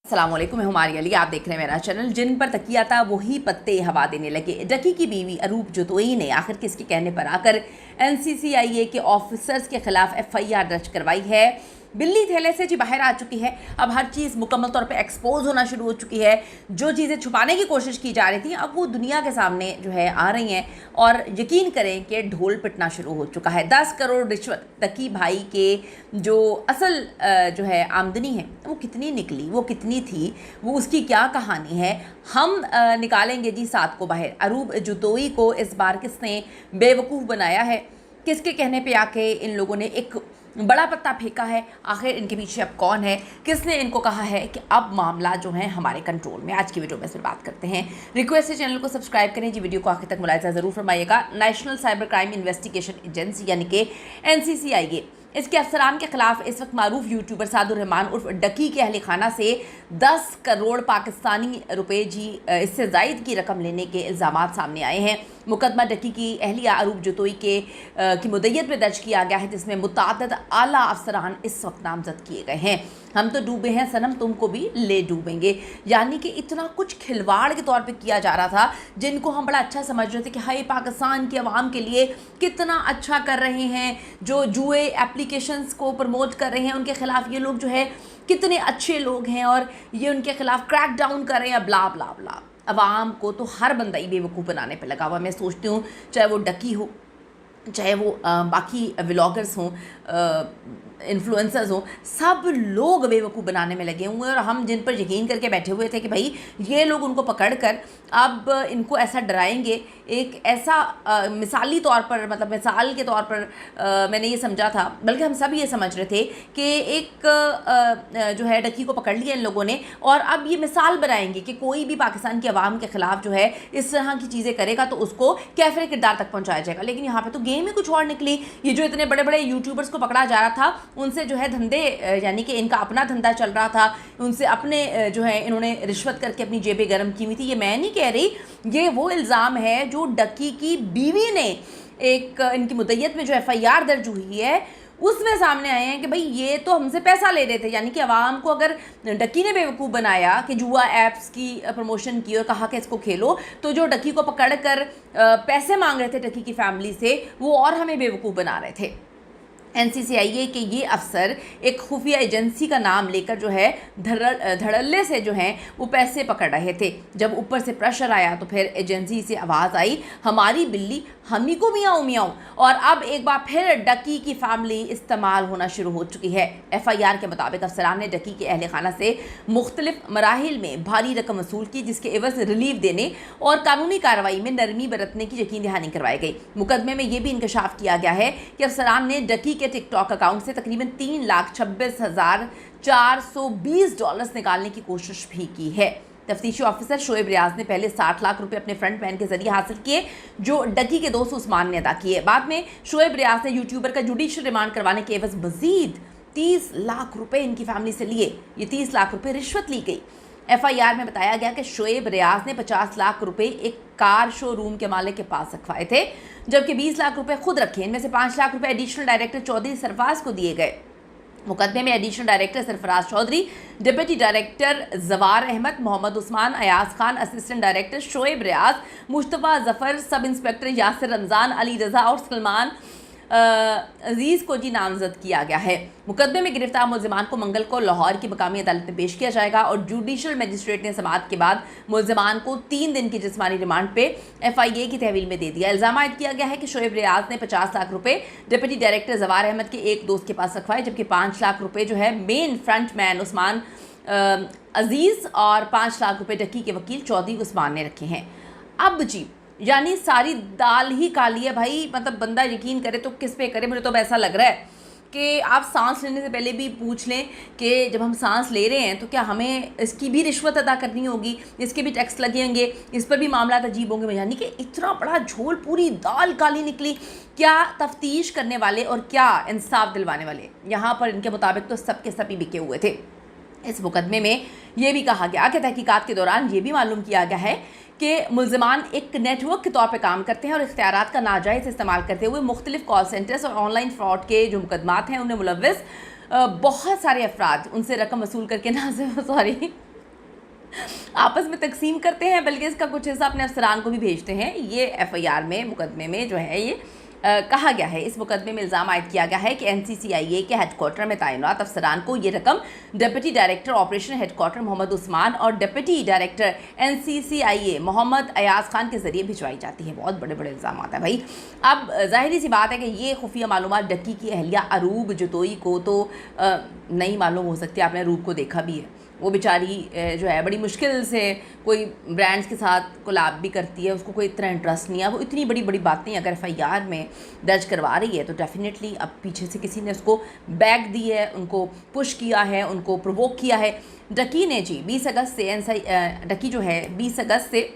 अस्सलामुअलैकुम, मैं हुमारी अली। आप देख रहे हैं मेरा चैनल। जिन पर तकिया था वही पत्ते हवा देने लगे। डकी की बीवी अरूप जतोई ने आखिर किसके कहने पर आकर NCCIA के ऑफिसर्स के खिलाफ FIR दर्ज करवाई है। बिल्ली थैले से जी बाहर आ चुकी है। अब हर चीज़ मुकम्मल तौर पे एक्सपोज होना शुरू हो चुकी है। जो चीज़ें छुपाने की कोशिश की जा रही थी अब वो दुनिया के सामने जो है आ रही हैं और यकीन करें कि ढोल पिटना शुरू हो चुका है। 10 करोड़ रिश्वत डकी भाई के जो असल जो है आमदनी है वो कितनी निकली, वो कितनी थी, वो उसकी क्या कहानी है, हम निकालेंगे जी साथ को बाहर। अरूप जतोई को इस बार किसने बेवकूफ़ बनाया है, किसके कहने पे आके इन लोगों ने एक बड़ा पत्ता फेंका है, आखिर इनके पीछे अब कौन है, किसने इनको कहा है कि अब मामला जो है हमारे कंट्रोल में। आज की वीडियो में इस पर बात करते हैं। रिक्वेस्ट है चैनल को सब्सक्राइब करें जी, वीडियो को आखिर तक मुलाहिजा ज़रूर फरमाइएगा। National cyber crime investigation agency यानी कि NCCIA इसके अफसरान के खिलाफ इस वक्त मारूफ यूट्यूबर सादुर रहमान उर्फ डकी के अहल खाना से 10 करोड़ पाकिस्तानी रुपए जी इससे ज़ायद की रकम लेने के इल्ज़ामात सामने आए हैं। मुकदमा डकी की अहलिया अरूप जतोई की मुद्दत में दर्ज किया गया है, जिसमें मुताद्दद आला अफसरान इस वक्त नामजद किए गए हैं। हम तो डूबे हैं सनम, तुमको भी ले डूबेंगे। यानी कि इतना कुछ खिलवाड़ के तौर पे किया जा रहा था, जिनको हम बड़ा अच्छा समझ रहे थे कि हाय पाकिस्तान की आवाम के लिए कितना अच्छा कर रहे हैं, जो जुए एप्लीकेशंस को प्रमोट कर रहे हैं उनके खिलाफ ये लोग जो है कितने अच्छे लोग हैं और ये उनके खिलाफ क्रैक डाउन कर रहे हैं, ब्ला ब्ला ब्ला। अवाम को तो हर बंदा ही बेवकूफ़ बनाने पे लगा हुआ। मैं सोचती हूँ चाहे वो डकी हो, चाहे वो बाकी व्लॉगर्स हों, इन्फ्लुएंसर्स हों, सब लोग बेवकूफ़ बनाने में लगे हुए हैं। और हम जिन पर यकीन करके बैठे हुए थे कि भाई ये लोग उनको पकड़ कर अब इनको ऐसा डराएंगे, एक ऐसा मिसाली तौर पर, मतलब मिसाल के तौर पर मैंने ये समझा था, बल्कि हम सब ये समझ रहे थे कि एक जो है डकी को पकड़ लिया इन लोगों ने और अब ये मिसाल बनाएंगे कि कोई भी पाकिस्तान की आवाम के ख़िलाफ़ जो है इस तरह की चीज़ें करेगा तो उसको कैफरे किरदार तक पहुँचाया जाएगा। लेकिन यहाँ पर तो गेम ही कुछ और निकली। ये जो इतने बड़े बड़े यूट्यूबर्स को पकड़ा जा रहा था उनसे जो है धंधे, यानी कि इनका अपना धंधा चल रहा था, उनसे अपने जो है इन्होंने रिश्वत करके अपनी जेबें गर्म की हुई थी। ये मैं नहीं कह रही, ये वो इल्ज़ाम है जो डकी की बीवी ने एक इनकी मुद्दत में जो FIR दर्ज हुई है उसमें सामने आए हैं कि भाई ये तो हमसे पैसा ले रहे थे। यानी कि आवाम को अगर डकी ने बेवकूफ़ बनाया कि जुआ ऐप्स की प्रमोशन की और कहा कि इसको खेलो, तो जो डकी को पकड़ कर पैसे मांग रहे थे डकी की फैमिली से, वो और हमें बेवकूफ़ बना रहे थे। NCCIA के ये अफसर एक खुफिया एजेंसी का नाम लेकर जो है धड़ल्ले से जो हैं वो पैसे पकड़ रहे थे। जब ऊपर से प्रेशर आया तो फिर एजेंसी से आवाज़ आई, हमारी बिल्ली हम ही को मियाऊं मियाऊं। और अब एक बार फिर डकी की फैमिली इस्तेमाल होना शुरू हो चुकी है। FIR के मुताबिक अफसरान ने डकी के अहल खाना से मुख्तलिफ मराहिल में भारी रकम वसूल की, जिसके एवज रिलीफ देने और कानूनी कार्रवाई में नरमी बरतने की यकीन दहानी करवाई गई। मुकदमे में यह भी इंकशाफ किया गया है कि अफसरान ने डकी के टिकटॉक अकाउंट से तकरीबन $3,26,420 निकालने की कोशिश भी की है। तफ्तीशी ऑफिसर शोएब रियाज ने पहले 60 लाख रुपए अपने फ्रंट मैन के जरिए हासिल किए, जो डकी के दोस्त उस्मान ने अदा किए। बाद में शोएब रियाज ने यूट्यूबर का जुडिशियल रिमांड करवाने के एवज मजीद 30 लाख रुपए इनकी फैमिली से लिए। ये 30 लाख रुपए रिश्वत ली गई। FIR में बताया गया कि शोएब रियाज ने 50 लाख रुपए एक कार शोरूम के मालिक के पास रखवाए थे, जबकि 20 लाख रुपए खुद रखे। इनमें से 5 लाख रुपए एडिशनल डायरेक्टर चौधरी सरफराज को दिए गए। मुकदमे में additional director Sarfaraz Chaudhary, deputy director Jawar Ahmad, Mohammad Usman, Ayaz Khan, assistant director Shoaib Riaz, Mujtaba Zafar, sub inspector Yasir Ramzan, Ali Raza और सलमान अजीज़ को जी नामजद किया गया है। मुकदमे में गिरफ्तार मुलजिमान को मंगल को लाहौर की मकामी अदालत में पेश किया जाएगा और जुडिशल मजिस्ट्रेट ने समाअत के बाद मुलजिमान को 3 दिन की जिस्मानी रिमांड पे FIA की तहवील में दे दिया। इल्ज़ाम आयद किया गया है कि शोएब रियाज ने 50 लाख रुपए डिप्टी डायरेक्टर जवार अहमद के एक दोस्त के पास रखवाए, जबकि 5 लाख रुपए जो है मेन फ्रंट मैन उस्मान अजीज़ और 5 लाख रुपए डकी के वकील चौधरी उस्मान ने रखे हैं। अब जी यानी सारी दाल ही काली है भाई। मतलब बंदा यकीन करे तो किस पे करे। मुझे तो ऐसा लग रहा है कि आप सांस लेने से पहले भी पूछ लें कि जब हम सांस ले रहे हैं तो क्या हमें इसकी भी रिश्वत अदा करनी होगी, इसके भी टैक्स लगेंगे, इस पर भी मामला अजीब होंगे। यानी कि इतना बड़ा झोल, पूरी दाल काली निकली। क्या तफ्तीश करने वाले और क्या इंसाफ दिलवाने वाले, यहाँ पर इनके मुताबिक तो सब के सब ही बिके हुए थे। इस मुकदमे में यह भी कहा गया कि तहकीकात के दौरान ये भी मालूम किया गया है कि मुलजिमान एक नेटवर्क के तौर पर काम करते हैं और इख्तियारात का नाजायज़ इस्तेमाल करते हुए मुख्तलिफ कॉल सेंटर्स और ऑनलाइन फ्रॉड के जो मुकदमात हैं उनमें मुलव्वस बहुत सारे अफराद उनसे रकम वसूल करके ना सॉरी आपस में तकसीम करते हैं, बल्कि इसका कुछ हिस्सा अपने अफसरान को भी भेजते हैं। ये एफआईआर में, मुकदमे में जो है ये कहा गया है। इस मुकदमे में इल्ज़ाम आयद किया गया है कि एनसीसीआईए के हेडक्वार्टर में तैनात अफसरान को ये रकम deputy director operation headquarter Mohammad Usman और deputy director NCCIA Mohammad Ayaz Khan के जरिए भिजवाई जाती है। बहुत बड़े बड़े इल्ज़ाम है भाई। अब जाहिर सी बात है कि ये खुफिया मालूमात डक्की की अहलिया अरूब जतोई को तो नहीं मालूम हो सकती। आपने अरूब को देखा भी है, वो बेचारी जो है बड़ी मुश्किल से कोई ब्रांड्स के साथ कोलैब भी करती है, उसको कोई इतना इंटरेस्ट नहीं है। वो इतनी बड़ी बड़ी बातें अगर एफआईआर में दर्ज करवा रही है तो डेफिनेटली अब पीछे से किसी ने उसको बैक दी है, उनको पुश किया है, उनको प्रोवोक किया है। डकी ने जी 20 अगस्त से डकी जो है 20 अगस्त से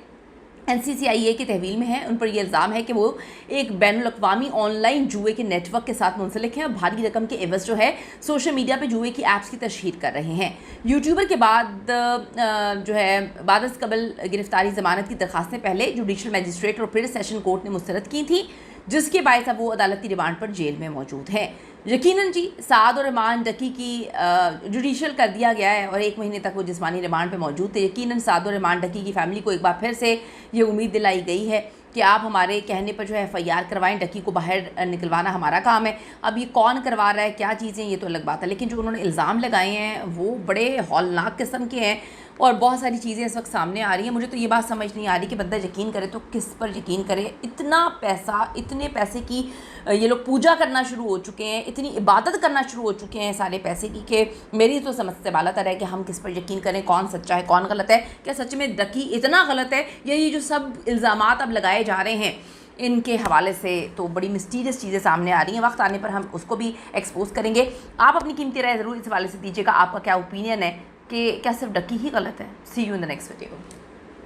एनसीसीआईए की तहवील में है। उन पर यह इल्ज़ाम है कि वो एक बैनुल-अक़वामी ऑनलाइन जुए के नेटवर्क के साथ मुंसलिक हैं और भारी रकम के एवज़ जो है सोशल मीडिया पे जुए की ऐप्स की तशहीर कर रहे हैं। यूट्यूबर के बाद जो है बाद अज़ कबल गिरफ्तारी ज़मानत की दरख्वास्तें पहले जुडिशल मजिस्ट्रेट और फिर सेशन कोर्ट ने मुस्तरद की थी, जिसके बायस अब वो अदालती रिमांड पर जेल में मौजूद हैं। यकीनन जी साद और रहमान डकी की जुडिशल कर दिया गया है और 1 महीने तक वो जिस्मानी रिमांड पे मौजूद थे। यकीनन साद और रहमान डकी की फैमिली को एक बार फिर से ये उम्मीद दिलाई गई है कि आप हमारे कहने पर जो है एफआईआर करवाएं, डकी को बाहर निकलवाना हमारा काम है। अब ये कौन करवा रहा है, क्या चीज़ें, ये तो अलग बात है, लेकिन जो उन्होंने इल्ज़ाम लगाए हैं वो बड़े हौलनाक किस्म के हैं और बहुत सारी चीज़ें इस वक्त सामने आ रही हैं। मुझे तो ये बात समझ नहीं आ रही कि बंदा यकीन करे तो किस पर यकीन करे। इतना पैसा, इतने पैसे की ये लोग पूजा करना शुरू हो चुके हैं, इतनी इबादत करना शुरू हो चुके हैं सारे पैसे की कि मेरी तो समझ से बालातर है कि हम किस पर यकीन करें, कौन सच्चा है कौन गलत है। क्या सच में डकी इतना गलत है या ये जो सब इल्ज़ामात अब लगाए जा रहे हैं इनके हवाले से तो बड़ी मिस्टीरियस चीज़ें सामने आ रही हैं। वक्त आने पर हम उसको भी एक्सपोज करेंगे। आप अपनी कीमती राय ज़रूर इस हवाले से दीजिएगा। आपका क्या ओपिनियन है कि क्या सिर्फ डकी ही गलत है? See you in the next video.